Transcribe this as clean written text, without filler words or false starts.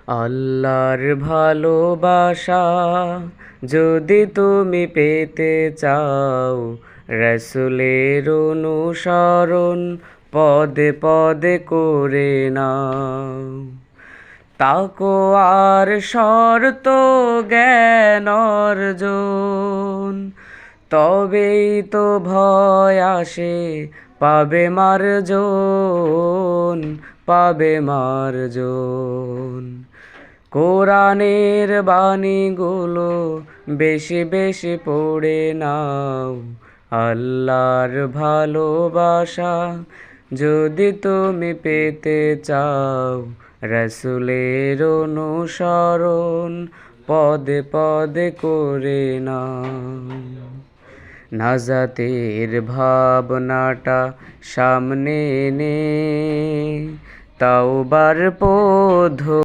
আল্লাহর ভালোবাসা যদি তুমি পেতে চাও, রাসূলের অনুসরণ পদে পদে করে নাও। তাকওয়ার শর্ত জ্ঞান অর্জন, তবেই তো ভয় আসে পাবে মার্জন, পাবে মার্জন। কোরআনের বাণীগুলো বেশি বেশি পড়ে নাও, আল্লাহর ভালোবাসা যদি তুমি পেতে চাও, রাসূলের অনুসরণ পদে পদে করে নাও। নাজাতের ভাবনাটা সামনে এনে তাওবার পথ